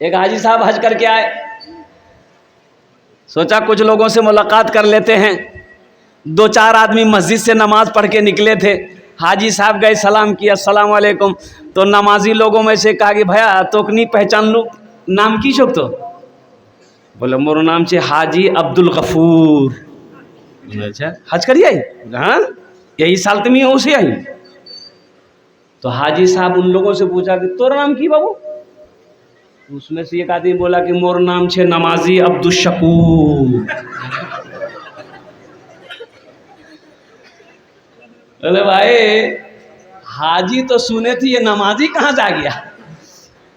एक हाजी साहब हज करके आए, सोचा कुछ लोगों से मुलाकात कर लेते हैं। दो चार आदमी मस्जिद से नमाज पढ़ के निकले थे। हाजी साहब गए, सलाम किया, अस्सलाम वालेकुम। तो नमाजी लोगों में से कहा कि भैया तोकनी पहचान लूँ, नाम की शोक? तो बोले मोरो नाम से हाजी अब्दुल गफूर। अच्छा हज करिए आई? हाँ यही साल तुम हो से आई। तो हाजी साहब उन लोगों से पूछा कि तोरा नाम की बाबू? उसमें से एक आदमी बोला कि मोर नाम छे नमाजी अब्दुल शकूर। अरे भाई हाजी तो सुने थे, ये नमाजी कहाँ जा गया?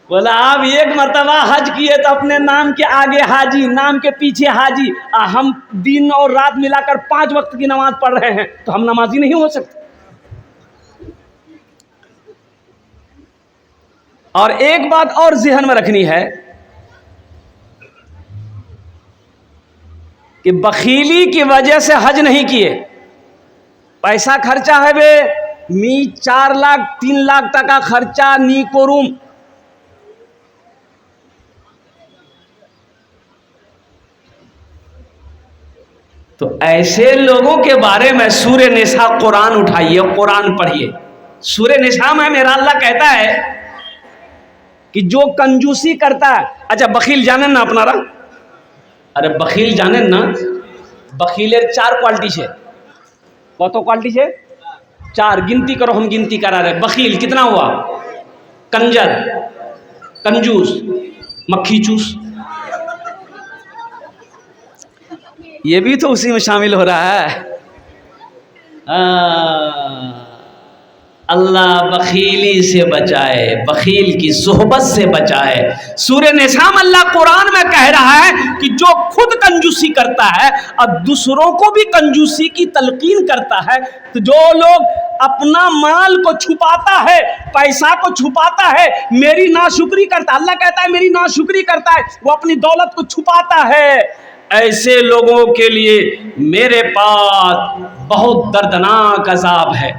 बोला आप एक मर्तबा हज किए तो अपने नाम के आगे हाजी, नाम के पीछे हाजी। हम दिन और रात मिलाकर 5 वक्त की नमाज पढ़ रहे हैं, तो हम नमाजी नहीं हो सकते? और एक बात और ज़हन में रखनी है कि बखीली की वजह से हज नहीं किए, पैसा खर्चा है बे, मी 4 लाख 3 लाख टका खर्चा नी करूम। तो ऐसे लोगों के बारे में सूरह निसा कुरान उठाइए, कुरान पढ़िए। सूरह निसा में मेरा अल्लाह कहता है कि जो कंजूसी करता है। अच्छा बखील जाने ना अपनारा? अरे बखील जाने ना, बखीलेर 4 क्वालिटी है। कत क्वालिटी है? 4। गिनती करो, हम गिनती करा रहे। बखील कितना हुआ? कंजर, कंजूस, मक्खी चूस। ये भी तो उसी में शामिल हो रहा है। अल्लाह बखीली से बचाए, बखील की सोहबत से बचाए। सूरह निसा में अल्लाह कुरान में कह रहा है कि जो खुद कंजूसी करता है और दूसरों को भी कंजूसी की तलकीन करता है, तो जो लोग अपना माल को छुपाता है, पैसा को छुपाता है, मेरी नाशुक्री करता है, अल्लाह कहता है मेरी नाशुक्री करता है, वो अपनी दौलत को छुपाता है, ऐसे लोगों के लिए मेरे पास बहुत दर्दनाक अजाब है।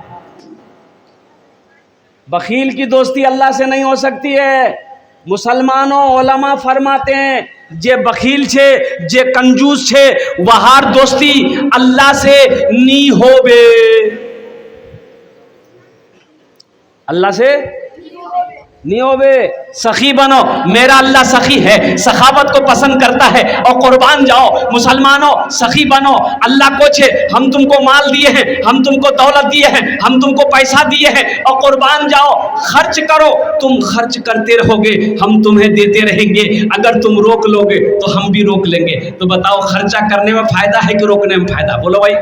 बखील की दोस्ती अल्लाह से नहीं हो सकती है। मुसलमानों उलमा फरमाते हैं जे बखील छे, जे कंजूस छे, वहार दोस्ती अल्लाह से नी होबे। अल्लाह से नहीं होबे। सखी बनो, मेरा अल्लाह सखी है, सखावत को पसंद करता है। और कुर्बान जाओ मुसलमानों, सखी बनो। अल्लाह को छे हम तुमको माल दिए हैं, हम तुमको दौलत दिए हैं, हम तुमको पैसा दिए हैं, और कुर्बान जाओ, खर्च करो। तुम खर्च करते रहोगे, हम तुम्हें देते रहेंगे। अगर तुम रोक लोगे तो हम भी रोक लेंगे। तो बताओ खर्चा करने में फायदा है कि रोकने में फायदा? बोलो भाई।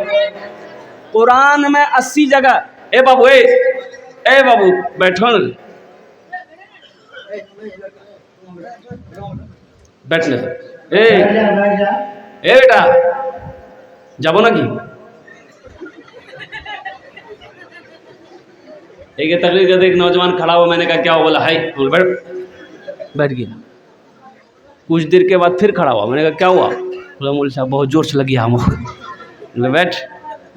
कुरान में 80 जगह। ए बाबू, ए बाबू बैठो न, बैठ ले। ए बेटा जाबो ना कि एक तकलीफ करते एक नौजवान खड़ा हुआ, मैंने कहा क्या हो? बोला हाई। बैठ गया। कुछ देर के बाद फिर खड़ा हुआ, मैंने कहा क्या हुआ? बोला मौलवी साहब बहुत जोर से लगी हम। बैठ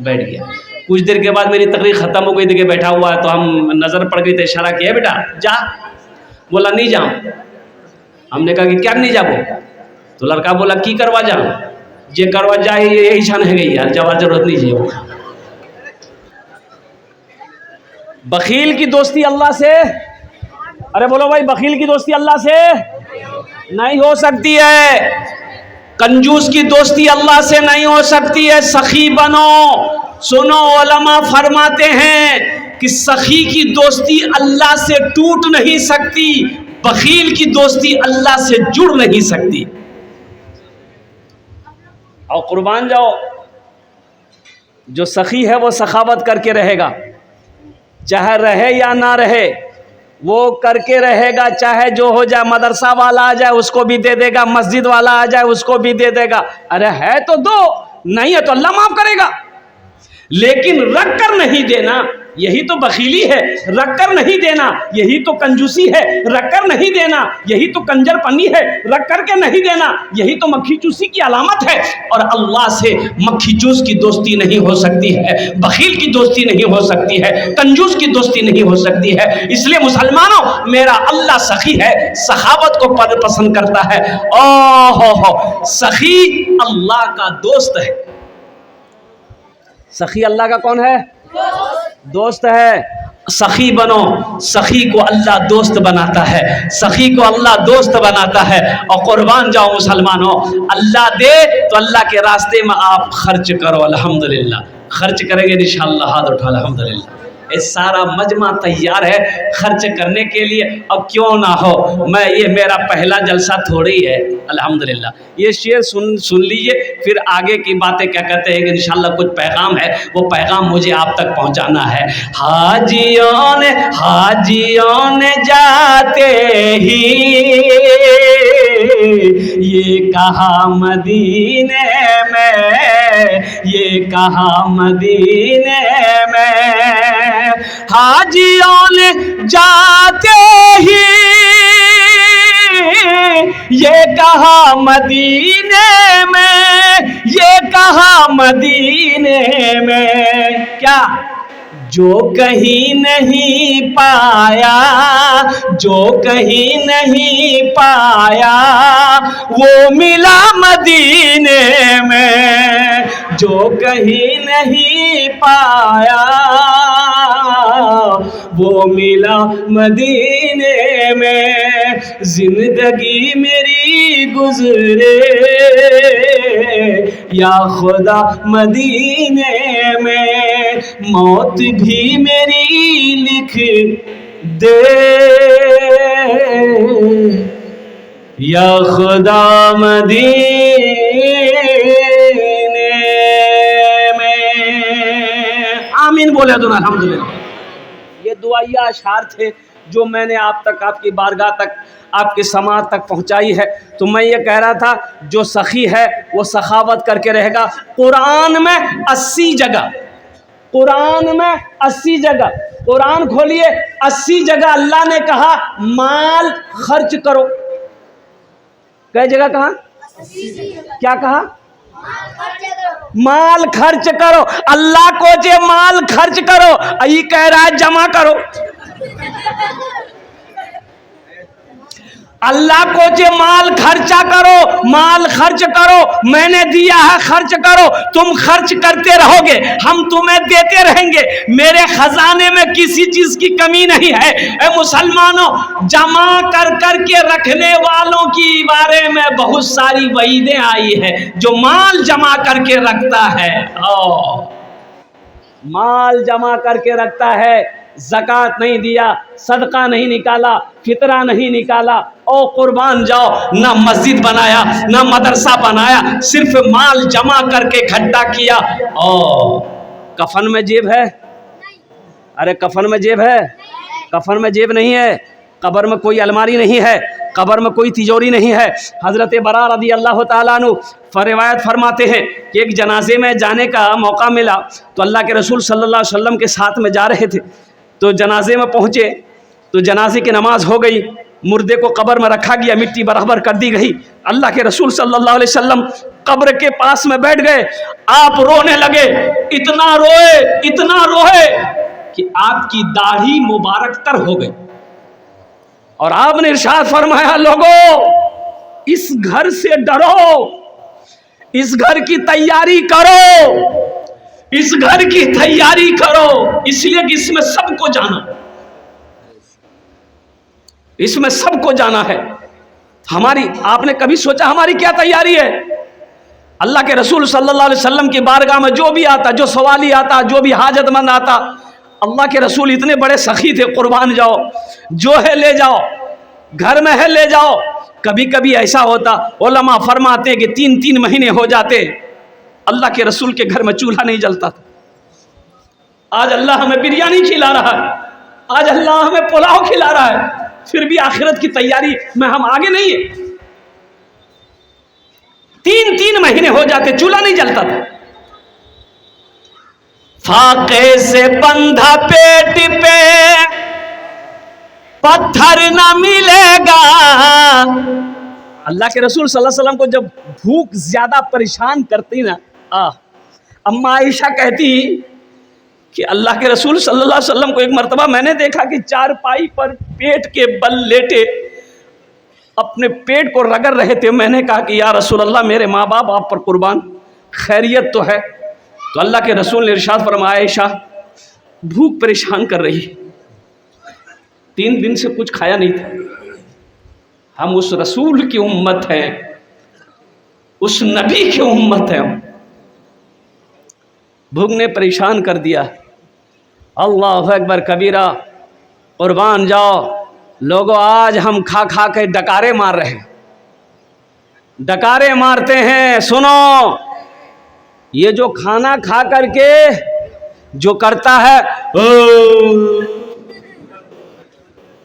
गया। कुछ देर के बाद मेरी तकलीफ खत्म हो गई, देखिए बैठा हुआ है, तो हम नजर पड़ गई, तो इशारा किया बेटा जा। बोला नहीं जाऊं। हमने कहा कि क्या नहीं जाबो? तो लड़का बोला की करवा जाऊं? जे करवा जाए यही छान है गई यार, जवाब जरूरत नहीं चाहिए। बखील की दोस्ती अल्लाह से, अरे बोलो भाई, बखील की दोस्ती अल्लाह से नहीं हो सकती है। कंजूस की दोस्ती अल्लाह से नहीं हो सकती है। सखी बनो। सुनो उलमा फरमाते हैं कि सखी की दोस्ती अल्लाह से टूट नहीं सकती, बखील की दोस्ती अल्लाह से जुड़ नहीं सकती। और कुर्बान जाओ, जो सखी है वो सखावत करके रहेगा, चाहे रहे या ना रहे वो करके रहेगा। चाहे जो हो जाए, मदरसा वाला आ जाए उसको भी दे देगा, मस्जिद वाला आ जाए उसको भी दे देगा। अरे है तो दो, नहीं है तो अल्लाह माफ करेगा। लेकिन रख कर नहीं देना, यही तो बखीली है, रख कर नहीं देना। यही तो कंजूसी है, रख कर नहीं देना। यही तो कंजरपनी है, रख कर के नहीं देना। यही तो मक्खी चूसी की अलामत है। और अल्लाह से मक्खी चूस की दोस्ती नहीं हो सकती है, बखील की दोस्ती नहीं हो सकती है, कंजूस की दोस्ती नहीं हो सकती है। इसलिए मुसलमानों, मेरा अल्लाह सखी है, सखावत को पसंद करता है। ओहो, सखी अल्लाह का दोस्त है। सखी अल्लाह का कौन है? दोस्त है। सखी बनो, सखी को अल्लाह दोस्त बनाता है, सखी को अल्लाह दोस्त बनाता है। और कुर्बान जाओ मुसलमानों, अल्लाह दे तो अल्लाह के रास्ते में आप खर्च करो। अल्हम्दुलिल्लाह, खर्च करेंगे इंशाअल्लाह, हाथ उठा अल्हम्दुलिल्लाह। ये सारा मजमा तैयार है खर्च करने के लिए। अब क्यों ना हो, मैं ये मेरा पहला जलसा थोड़ी है। अल्हम्दुलिल्लाह, ये शेर सुन लीजिए, फिर आगे की बातें क्या कहते हैं कि इंशाअल्लाह कुछ पैगाम है, वो पैगाम मुझे आप तक पहुंचाना है। हाजियों ने जाते ही ये कहा मदीने में, ये कहा मदीने में। हाजियों ने जाते ही ये कहा मदीने में, ये कहा मदीने में। क्या? जो कहीं नहीं पाया, जो कहीं नहीं पाया, वो मिला मदीने में। जो कहीं नहीं पाया, वो मिला मदीने में। जिंदगी मेरी गुजरे या खुदा मदीने में, मौत भी मेरी लिख दे या खुदा मदीने में। आमीन बोले तो अल्हम्दुलिल्लाह। ये दुआया अशार थे जो मैंने आप तक, आपकी बारगाह तक, आपके समाज तक पहुंचाई है। तो मैं ये कह रहा था, जो सखी है वो सखावत करके रहेगा। कुरान में 80 जगह, कुरान में 80 जगह, कुरान खोलिए, 80 जगह अल्लाह ने कहा माल खर्च करो। कई जगह कहा? क्या कहा? माल खर्च करो। अल्लाह को जे माल खर्च करो, यही कह रहा है जमा करो। अल्लाह को जे माल खर्चा करो, माल खर्च करो, मैंने दिया है खर्च करो। तुम खर्च करते रहोगे, हम तुम्हें देते रहेंगे। मेरे खजाने में किसी चीज की कमी नहीं है। ए मुसलमानों, जमा कर कर के रखने वालों की बारे में बहुत सारी वईदें आई है। जो माल जमा करके रखता है, माल जमा करके रखता है, ज़कात नहीं दिया, सदका नहीं निकाला, फितरा नहीं निकाला, ओ कुर्बान जाओ, ना मस्जिद बनाया, ना मदरसा बनाया, सिर्फ माल जमा करके इकट्ठा किया। ओ कफन में जेब है? अरे कफन में जेब है? कफन में जेब नहीं है। कब्र में कोई अलमारी नहीं है, कब्र में कोई तिजोरी नहीं है। हज़रत बरा रज़ी अल्लाह ताला अन्हु रिवायत फरमाते हैं कि एक जनाजे में जाने का मौका मिला तो अल्लाह के रसूल सल्लल्लाहु अलैहि वसल्लम के साथ में जा रहे थे। तो जनाजे में पहुँचे तो जनाजे की नमाज हो गई, मुर्दे को कब्र में रखा गया, मिट्टी बराबर कर दी गई। अल्लाह के रसूल सल्लल्लाहु अलैहि वसल्लम कब्र के पास में बैठ गए। आप रोने लगे, इतना रोए कि आपकी दाढ़ी मुबारक तर हो गई। और आपने इरशाद फरमाया, लोगों इस घर से डरो, इस घर की तैयारी करो, इस घर की तैयारी करो, इसलिए कि इसमें सबको जाना, इसमें सबको जाना है। हमारी, आपने कभी सोचा हमारी क्या तैयारी है? अल्लाह के रसूल सल्लल्लाहु अलैहि वसल्लम की बारगाह में जो भी आता, जो सवाली आता, जो भी हाजतमंद आता, अल्लाह के रसूल इतने बड़े सखी थे, कुर्बान जाओ, जो है ले जाओ, घर में है ले जाओ। कभी कभी ऐसा होता, उलमा फरमाते हैं कि 3-3 महीने हो जाते, अल्लाह के रसूल के घर में चूल्हा नहीं जलता था। आज अल्लाह हमें बिरयानी खिला रहा है, आज अल्लाह हमें पुलाव खिला रहा है, फिर भी आखिरत की तैयारी में हम आगे नहीं है। 3-3 महीने हो जाते, चूल्हा नहीं जलता था। फाके से बंधा पेट पे पत्थर न मिलेगा। अल्लाह के रसूल सल्लल्लाहु अलैहि वसल्लम को जब भूख ज्यादा परेशान करती ना, अम्मा आयशा कहती कि अल्लाह के रसूल सल्लल्लाहु अलैहि वसल्लम को एक मर्तबा मैंने देखा कि चारपाई पर पेट के बल लेटे अपने पेट को रगड़ रहे थे। मैंने कहा कि या रसूल अल्लाह, मेरे माँ बाप आप पर कुर्बान, खैरियत तो है? तो अल्लाह के रसूल ने इरशाद फरमाया, आयशा भूख परेशान कर रही, 3 दिन से कुछ खाया नहीं था। हम उस रसूल की उम्मत हैं, उस नबी की उम्मत हैं। भूख ने परेशान कर दिया। अल्लाह अकबर कबीरा, कुर्बान जाओ लोगों, आज हम खा खा के डकारे मार रहे हैं, डकारे मारते हैं। सुनो, ये जो खाना खा करके जो करता है,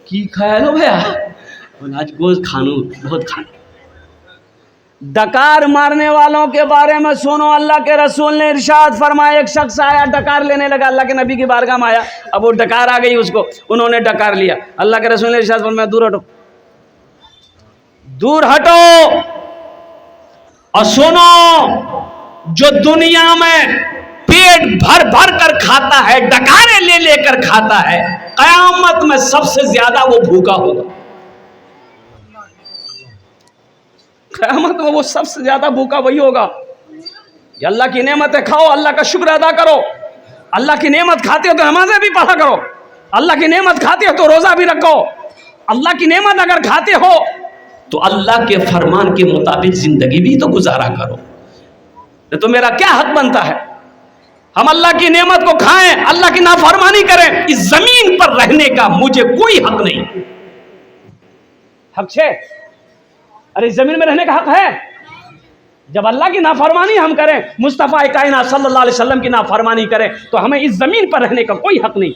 की खाया लो भैया, आज गोश्त खानू, बहुत खानू। डकार मारने वालों के बारे में सुनो, अल्लाह के रसूल ने इरशाद फरमाया, एक शख्स आया डकार लेने लगा, अल्लाह के नबी की बारगाह में आया। अब वो डकार आ गई उसको, उन्होंने डकार लिया। अल्लाह के रसूल ने इरशाद फरमाया, दूर हटो, दूर हटो। और सुनो, जो दुनिया में पेट भर भर कर खाता है, डकारे ले लेकर खाता है, कयामत में सबसे ज्यादा वो भूखा होगा। कयामत में वो सबसे ज्यादा भूखा वही होगा। ये अल्लाह की नेमत है, खाओ, अल्लाह का शुक्र अदा करो। अल्लाह की नेमत खाते हो तो नमाज़ें भी पढ़ा करो, अल्लाह की नेमत खाते हो तो रोजा भी रखो। अल्लाह की नेमत अगर खाते हो तो अल्लाह के फरमान के मुताबिक जिंदगी भी तो गुजारा करो। तो मेरा क्या हक बनता है हम अल्लाह की नेमत को खाएं, अल्लाह की नाफरमानी करें? इस जमीन पर रहने का मुझे कोई हक नहीं। हक है? अरे जमीन में रहने का हक है। जब अल्लाह की नाफरमानी हम करें, मुस्तफ़ा कायनात सल्लल्लाहु अलैहि वसल्लम की नाफरमानी करें, तो हमें इस जमीन पर रहने का कोई हक नहीं।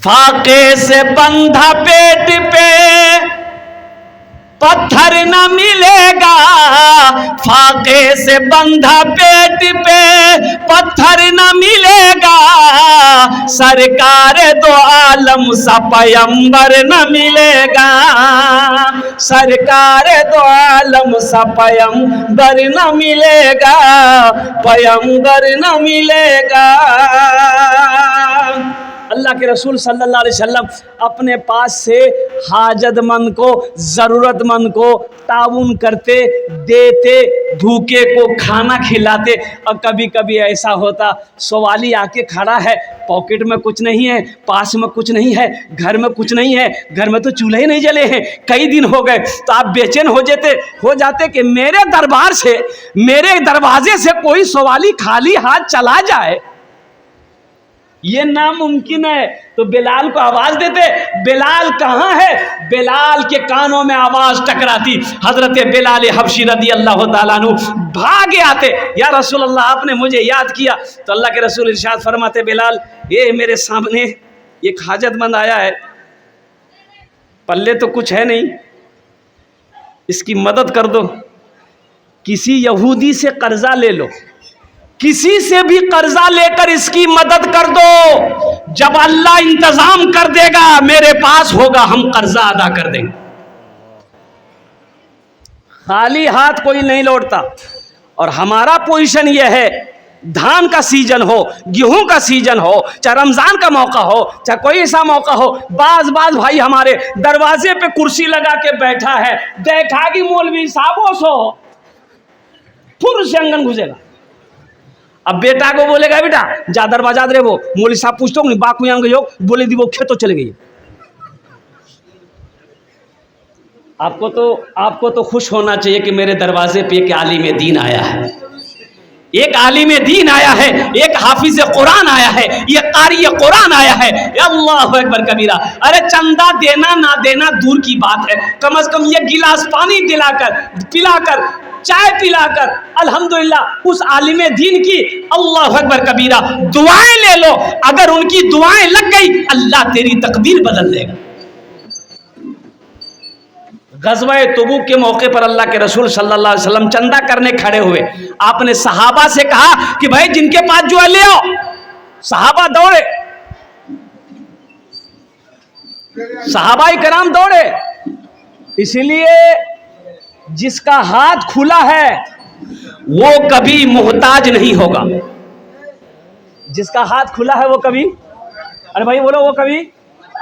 फाके से बंधा पेट पे पत्थर न मिलेगा, फाके से बंधा पेट पे पत्थर न मिलेगा, सरकार दो आलम सा पैगंबर न मिलेगा, सरकार दो आलम सा पैगंबर न मिलेगा, पैगंबर न मिलेगा। अल्लाह के रसूल सल्लल्लाहु अलैहि वसल्लम अपने पास से हाजतमंद को, ज़रूरतमंद को ताउन करते, देते, भूखे को खाना खिलाते। और कभी कभी ऐसा होता, सवाली आके खड़ा है, पॉकेट में कुछ नहीं है, पास में कुछ नहीं है, घर में कुछ नहीं है, घर में तो चूल्हे ही नहीं जले हैं, कई दिन हो गए। तो आप बेचैन हो जाते कि मेरे दरबार से, मेरे दरवाजे से कोई सवाली खाली हाथ चला जाए, ये नामुमकिन है। तो बिलाल को आवाज देते, बिलाल कहाँ है? बिलाल के कानों में आवाज टकराती, हजरत बिलाल हबशी रदी अल्लाह ताला अन्हु भागे आते, या रसूल अल्लाह आपने मुझे याद किया। तो अल्लाह के रसूल इरशाद फरमाते, बिलाल ये मेरे सामने एक हाजतमंद आया है, पल्ले तो कुछ है नहीं, इसकी मदद कर दो। किसी यहूदी से कर्जा ले लो, किसी से भी कर्जा लेकर इसकी मदद कर दो, जब अल्लाह इंतजाम कर देगा मेरे पास होगा, हम कर्जा अदा कर देंगे। खाली हाथ कोई नहीं लौटता। और हमारा पोजीशन यह है, धान का सीजन हो, गेहूं का सीजन हो, चाहे रमजान का मौका हो, चाहे कोई ऐसा मौका हो, बाज भाई हमारे दरवाजे पे कुर्सी लगा के बैठा है, देखा कि मौलवी साहब सो पुरुष से अंगन घुसेगा। अब बेटा को बोलेगा, बेटा जा दरवाजा दे, वो मौलवी साहब पूछते हो नहीं बाकू यहाँ गई, बोले दी वो खेतों चले गई। आपको तो खुश होना चाहिए कि मेरे दरवाजे पे एक आलिम दीन आया है, एक आलिम दीन आया है, एक हाफिज कुरान आया है, ये कारी कुरान आया है। अल्लाह अकबर कबीरा। अरे चंदा देना ना देना दूर की बात है, कम से कम ये गिलास पानी पिलाकर चाय पिलाकर अल्हम्दुलिल्लाह उस आलिम दीन की अल्लाह अकबर कबीरा दुआएं ले लो। अगर उनकी दुआएं लग गई, अल्लाह तेरी तकदीर बदल देगा। गज़वा तबूक के मौके पर अल्लाह के रसूल सल्लल्लाहु अलैहि वसल्लम चंदा करने खड़े हुए। आपने सहाबा से कहा कि भाई जिनके पास जो है ले आओ। सहाबा दौड़े, सहाबाई कराम दौड़े। इसलिए जिसका हाथ खुला है वो कभी मोहताज नहीं होगा। जिसका हाथ खुला है वो कभी, अरे भाई बोलो, वो कभी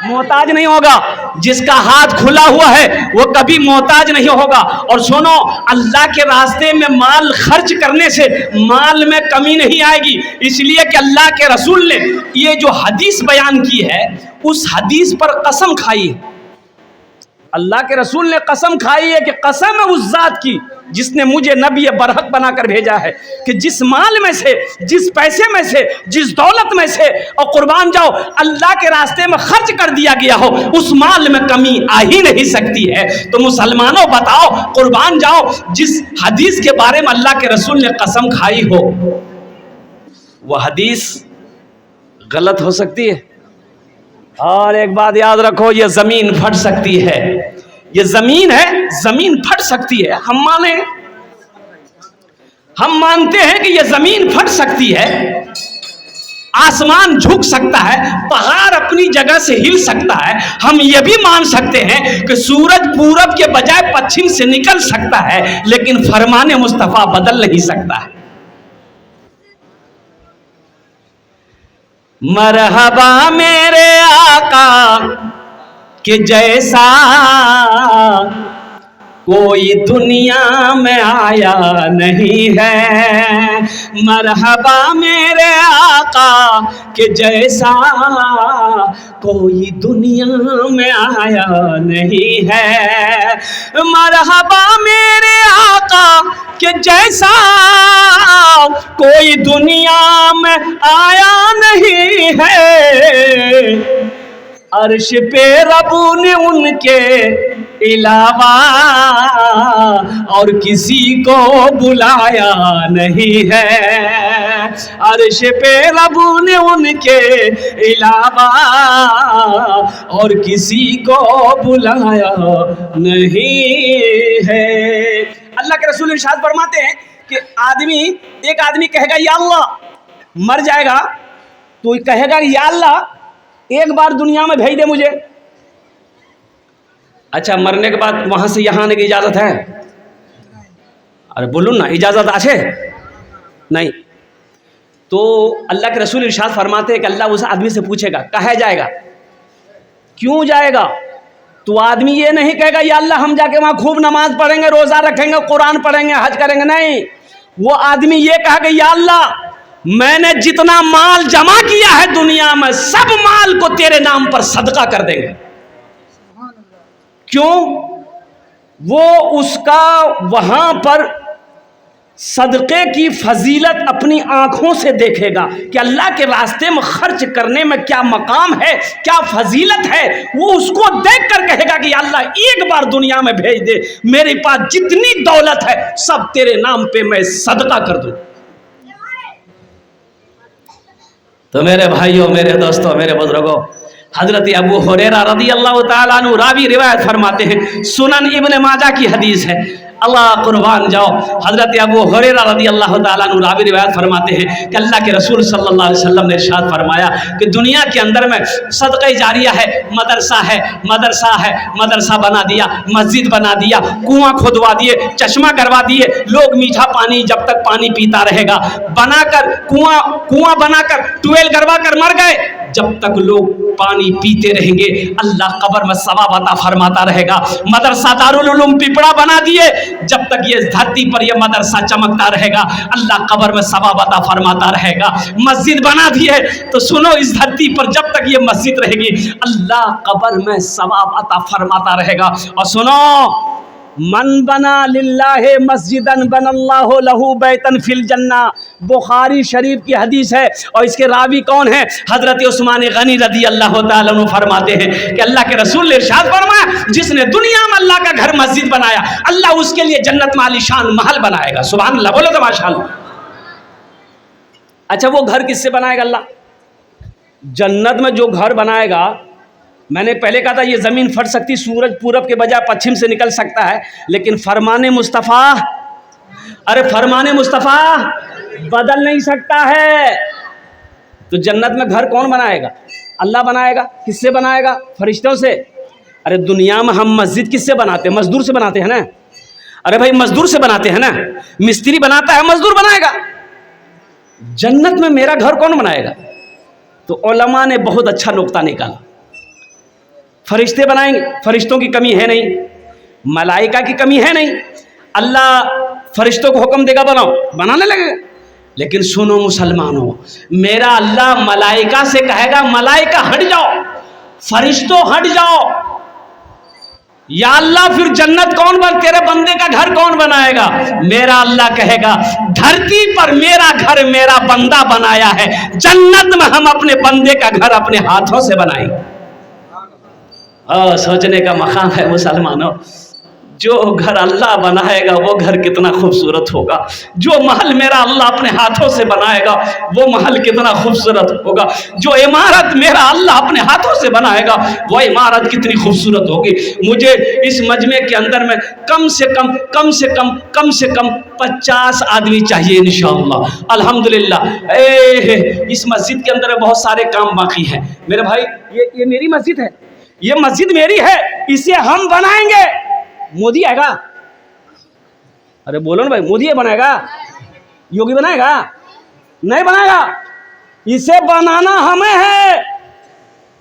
मोहताज नहीं होगा। जिसका हाथ खुला हुआ है वो कभी मोहताज नहीं होगा। और सुनो, अल्लाह के रास्ते में माल खर्च करने से माल में कमी नहीं आएगी। इसलिए कि अल्लाह के रसूल ने ये जो हदीस बयान की है उस हदीस पर कसम खाई है। अल्लाह के रसूल ने कसम खाई है कि कसम है उस जात की जिसने मुझे नबी बरहक बनाकर भेजा है कि जिस माल में से, जिस पैसे में से, जिस दौलत में से और कुर्बान जाओ अल्लाह के रास्ते में खर्च कर दिया गया हो उस माल में कमी आ ही नहीं सकती है। तो मुसलमानों बताओ, कुर्बान जाओ, जिस हदीस के बारे में अल्लाह के रसूल ने कसम खाई हो वह हदीस गलत हो सकती है। और एक बात याद रखो, ये जमीन फट सकती है। ये जमीन है, जमीन फट सकती है। हम मानते हैं कि ये जमीन फट सकती है, आसमान झुक सकता है, पहाड़ अपनी जगह से हिल सकता है। हम ये भी मान सकते हैं कि सूरज पूरब के बजाय पश्चिम से निकल सकता है, लेकिन फरमाने मुस्तफा बदल नहीं सकता है। मरहबा मेरे आका के जैसा कोई दुनिया में आया नहीं है। मरहबा मेरे आका के जैसा कोई दुनिया में आया नहीं है। मरहबा मेरे आका के जैसा कोई दुनिया में आया नहीं है। अर्श पे रबू ने उनके अलावा और किसी को बुलाया नहीं है। अर्श पे रबू ने उनके अलावा और किसी को बुलाया नहीं है। अल्लाह के रसूल इरशाद फरमाते हैं कि एक आदमी कहेगा या अल्लाह, मर जाएगा तो कहेगा या अल्लाह एक बार दुनिया में भेज दे मुझे। अच्छा, मरने के बाद वहां से यहाँ आने की इजाजत है? अरे बोलो ना, इजाजत आछे नहीं। तो अल्लाह के रसूल इरशाद फरमाते हैं कि अल्लाह उस आदमी से पूछेगा कहा जाएगा, क्यों जाएगा? तो आदमी ये नहीं कहेगा या अल्लाह हम जाके वहां खूब नमाज पढ़ेंगे, रोजा रखेंगे, कुरान पढ़ेंगे, हज करेंगे। नहीं, वो आदमी ये कहेगा या अल्लाह मैंने जितना माल जमा किया है दुनिया में सब माल को तेरे नाम पर सदका कर देंगे। क्यों? वो उसका वहां पर सदक़े की फजीलत अपनी आंखों से देखेगा कि अल्लाह के रास्ते में खर्च करने में क्या मकाम है, क्या फजीलत है। वो उसको देख कर कहेगा कि अल्लाह एक बार दुनिया में भेज दे, मेरे पास जितनी दौलत है सब तेरे नाम पे मैं सदका कर दूं। तो मेरे भाइयों, मेरे दोस्तों, मेरे बुजुर्गों, हजरत अबू हुरैरा रज़ियल्लाहु ताला अन्हु रावी रिवायत फरमाते हैं, सुनन इब्न माजा की हदीस है, अल्लाह कुर्बान जाओ। हजरत अबू हुरैरा रज़ियल्लाहु ताला अन्हु रावी रिवायत फरमाते हैं कि अल्लाह के रसूल सल्लल्लाहु अलैहि वसल्लम ने इरशाद फरमाया कि दुनिया के अंदर में सदक़े जारिया है, मदरसा है, मदरसा बना दिया, मस्जिद बना दिया, कुआं खुदवा दिए, चश्मा करवा दिए, लोग मीठा पानी जब तक पानी पीता रहेगा बनाकर, कुआं बनाकर ट्यूबवेल करवा कर मर गए, जब तक लोग पानी पीते रहेंगे अल्लाह कब्र में सवाब अता फरमाता रहेगा। मदरसा दारुल उलूम पिपड़ा बना दिए, जब तक ये धरती पर ये मदरसा चमकता रहेगा अल्लाह कब्र में सवाब अता फरमाता रहेगा। मस्जिद बना दिए तो सुनो, इस धरती पर जब तक ये मस्जिद रहेगी अल्लाह कब्र में सवाब अता फरमाता रहेगा। और सुनो, मन बना लिल्लाहि मस्जिदन बनल्लाहु लहू बैतन फिल जन्ना, बुखारी शरीफ की हदीस है। और इसके रावी कौन है? हजरत उस्मान गनी रज़ियल्लाहु ताला अन्हु फरमाते हैं कि अल्लाह के रसूल ने इरशाद फरमाया, जिसने दुनिया में अल्लाह का घर मस्जिद बनाया अल्लाह उसके लिए जन्नत में आलीशान महल बनाएगा। सुभान अल्लाह, बोलो तो माशाअल्लाह। अच्छा, वो घर किससे बनाएगा अल्लाह? जन्नत में जो घर बनाएगा मैंने पहले कहा था ये ज़मीन फट सकती, सूरज पूरब के बजाय पश्चिम से निकल सकता है, लेकिन फरमाने मुस्तफ़ा, अरे फरमाने मुस्तफ़ा बदल नहीं सकता है। तो जन्नत में घर कौन बनाएगा? अल्लाह बनाएगा। किससे बनाएगा? फरिश्तों से। अरे दुनिया में हम मस्जिद किससे बनाते हैं? मजदूर से बनाते हैं ना। अरे भाई मजदूर से बनाते हैं ना, मिस्त्री बनाता है, मजदूर बनाएगा। जन्नत में मेरा घर कौन बनाएगा? तो उलमा ने बहुत अच्छा नुक्ता निकाला, फरिश्ते बनाएंगे। फरिश्तों की कमी है नहीं, मलाइका की कमी है नहीं। अल्लाह फरिश्तों को हुक्म देगा बनाओ, बनाने लगेगा। लेकिन सुनो मुसलमानों, मेरा अल्लाह मलाइका से कहेगा मलाइका हट जाओ, फरिश्तों हट जाओ। या अल्लाह फिर जन्नत कौन बन, तेरे बंदे का घर कौन बनाएगा? मेरा अल्लाह कहेगा धरती पर मेरा घर मेरा बंदा बनाया है, जन्नत में हम अपने बंदे का घर अपने हाथों से बनाएंगे। सोचने का मकाम है मुसलमानों, जो घर अल्लाह बनाएगा वो घर कितना खूबसूरत होगा। जो महल मेरा अल्लाह अपने हाथों से बनाएगा वो महल कितना खूबसूरत होगा। जो इमारत मेरा अल्लाह अपने हाथों से बनाएगा वो इमारत कितनी खूबसूरत होगी। मुझे इस मजमे के अंदर में कम से कम 50 आदमी चाहिए इंशाअल्लाह, अल्हम्दुलिल्लाह। इस मस्जिद के अंदर बहुत सारे काम बाकी हैं मेरे भाई। ये मेरी मस्जिद है, ये मस्जिद मेरी है, इसे हम बनाएंगे। मोदी आएगा? अरे बोलो ना भाई, मोदी बनाएगा? योगी बनाएगा? नहीं बनाएगा। इसे बनाना हमें है,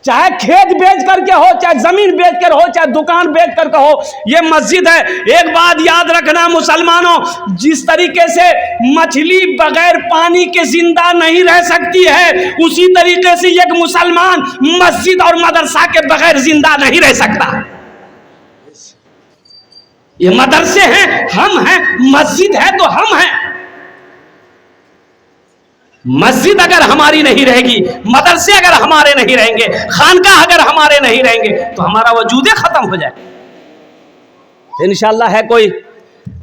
चाहे खेत बेच करके हो, चाहे जमीन बेच कर हो, चाहे दुकान बेच करके हो। ये मस्जिद है। एक बात याद रखना मुसलमानों, जिस तरीके से मछली बगैर पानी के जिंदा नहीं रह सकती है, उसी तरीके से एक मुसलमान मस्जिद और मदरसा के बगैर जिंदा नहीं रह सकता। ये मदरसे हैं, हम हैं, मस्जिद है तो हम हैं। मस्जिद अगर हमारी नहीं रहेगी, मदरसे अगर हमारे नहीं रहेंगे, खानकाह अगर हमारे नहीं रहेंगे, तो हमारा वजूद खत्म हो जाए। इंशाअल्लाह है कोई,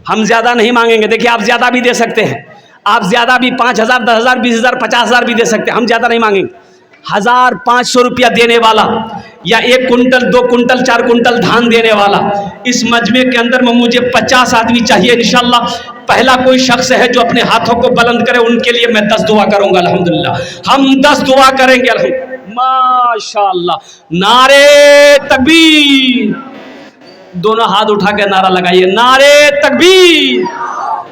हम ज्यादा नहीं मांगेंगे। देखिए आप ज्यादा भी दे सकते हैं, आप ज्यादा भी 5,000, 10,000, 20,000, 50,000 भी दे सकते हैं। हम ज्यादा नहीं मांगेंगे। 1,500 रुपया देने वाला या 1 कुंटल, 2 कुंटल, 4 कुंटल धान देने वाला, इस मजमे के अंदर में मुझे 50 आदमी चाहिए इंशाअल्लाह। पहला कोई शख्स है जो अपने हाथों को बुलंद करे, उनके लिए मैं 10 दुआ करूंगा अल्हम्दुलिल्लाह। हम 10 दुआ करेंगे माशाअल्लाह। नारे तकबीर, दोनों हाथ उठा के नारा लगाइए, नारे तकबीर,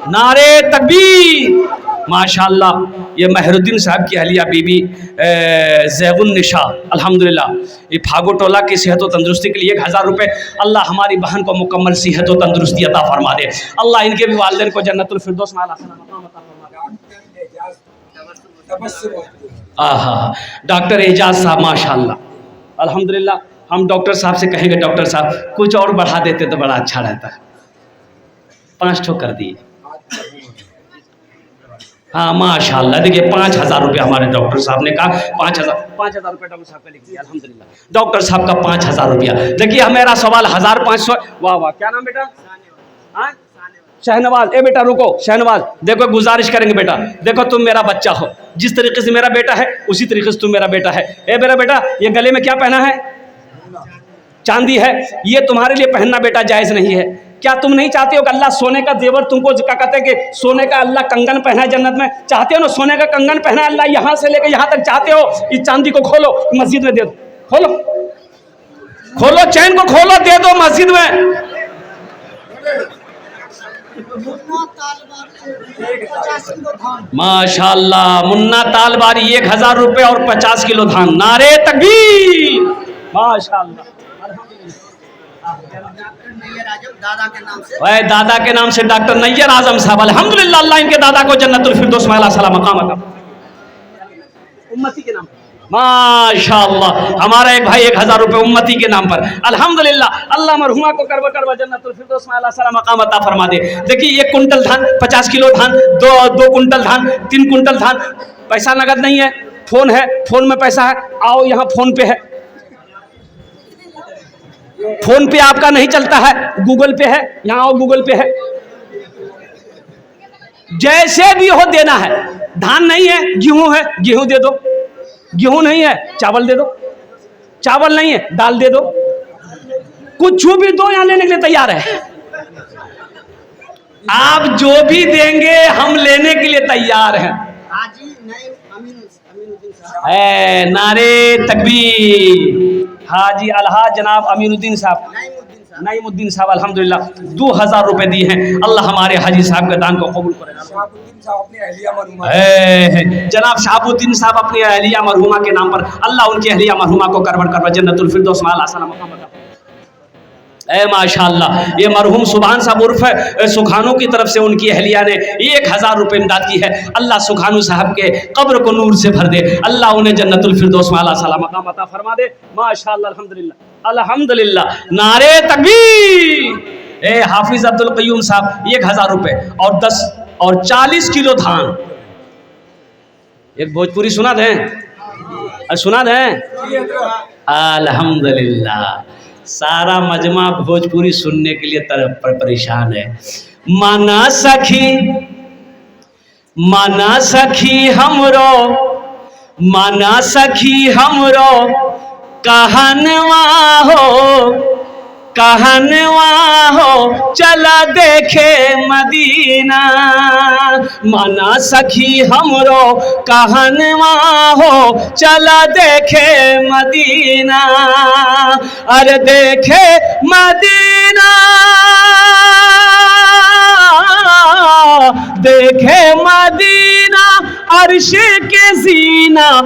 नारे तकबीर। माशाअल्लाह, ये महरुद्दीन साहब की अहलिया बीबी ज़ैगुन निशा, अल्हम्दुलिल्लाह, ये फागोटोला की सेहत और तंदुरुस्ती के लिए 1,000 रुपये। अल्लाह हमारी बहन को मुकम्मल सेहत और तंदुरुस्ती अता फरमा दे। अल्लाह इनके भी वालिदैन को जन्नतुल फिरदौस में आला मकाम अता फरमा दे। आहा, डॉक्टर एजाज साहब माशाअल्लाह, अल्हम्दुलिल्लाह। हम डॉक्टर साहब से कहेंगे डॉक्टर साहब कुछ और बढ़ा देते तो बड़ा अच्छा रहता है। 5 ठो कर दिए। हाँ माशाअल्लाह, देखिए 5,000 रुपये हमारे डॉक्टर साहब ने कहा। 5,000 रुपये डॉक्टर साहब का लिख दिया अल्हम्दुलिल्लाह। डॉक्टर साहब का 5,000 रुपया। देखिए मेरा सवाल 1,500। वाह वाह, क्या नाम बेटा? हाँ शहनवाज। ए बेटा रुको, शहनवाज देखो गुजारिश करेंगे बेटा, देखो तुम मेरा बच्चा हो, जिस तरीके से मेरा बेटा है उसी तरीके से तुम मेरा बेटा है। ए मेरा बेटा, ये गले में क्या पहना है? चांदी है। ये तुम्हारे लिए पहनना बेटा जायज़ नहीं है। क्या तुम नहीं चाहते हो कि अल्लाह सोने का जेवर तुमको, क्या कहते हैं कि सोने का अल्लाह कंगन पहना है जन्नत में? चाहते हो ना सोने का कंगन पहना है अल्लाह यहाँ से लेकर यहाँ तक? चाहते हो? इस चांदी को खोलो, मस्जिद में दे दो। खोलो खोलो, चैन को खोलो, दे दो मस्जिद में। माशाअल्लाह, मुन्ना तालबारी 1,000 रुपये और 50 किलो धान। नारे तकबीर, माशाअल्लाह। दादा के नाम से डॉक्टर नैयर आजम साहब, अल्हम्दुलिल्लाह। अल्लाह इनके दादा को जन्नतुल फिरदौस में आला सलाम मकाम अता। उम्मती के नाम माशाअल्लाह, हमारा एक भाई 1,000 रुपये उम्मती के नाम पर, अल्हम्दुलिल्लाह। अल्लाह मरहुमा को करवा जन्नतुल फिरदौस में आला सलाम मकाम अता फरमा दे। देखिए 1 कुंटल धान, 50 किलो धान, 2 कुंटल धान, 3 कुंटल धान। पैसा नगद नहीं है, फोन है, फोन में पैसा है। आओ यहाँ फोन पे है, फोन पे आपका नहीं चलता है, गूगल पे है, यहाँ आओ गूगल पे है। जैसे भी हो देना है। धान नहीं है, गेहूं है, गेहूं दे दो। गेहूं नहीं है, चावल दे दो। चावल नहीं है, दाल दे दो, कुछ भी दो, यहाँ लेने के लिए तैयार है। आप जो भी देंगे हम लेने के लिए तैयार हैं। नारे तकबीर। हाजी अलहाज जनाब अमीनुद्दीन साहब, नईमुद्दीन साहब अल्हम्दुलिल्लाह 2000 रुपए दिए हैं। अल्लाह हमारे हाजी साहब के दान को कबूल करे। जनाब शहाबुद्दीन साहब अपनी अहलिया मरहुमा के नाम पर, अल्लाह उनकी अहलिया मरहुमा को करवट करवट जन्नतुल फिरदौस में आला सलाम मकाम अता। ए माशाअल्लाह, ये मरहूम सुभान साहब उर्फ सुखानू की तरफ से उनकी अहलिया ने 1000 रुपए इमदाद की है। अल्लाह सुखानू साहब के कब्र को नूर से भर दे, अल्लाह उन्हें जन्नतुल फिरदौस में आला सलाम मकाम अता फरमा दे। माशाअल्लाह अल्हम्दुलिल्लाह अल्हम्दुलिल्लाह, नारे तकबीर। ए हाफिज अब्दुल कय्यूम साहब 1000 रुपए और 10 और 40 किलो धान। एक भोजपुरी सुना दें, सुना दें। अल्हम्दुलिल्लाह, सारा मजमा भोजपुरी सुनने के लिए तरफ पर परेशान है। माना सखी हमरो, माना सखी हमरो कहनवा हो चला देखे मदीना। माना सखी हमरो कहनवा हो चला देखे मदीना। अरे देखे मदीना, देखे मदीना अर्श के सीना।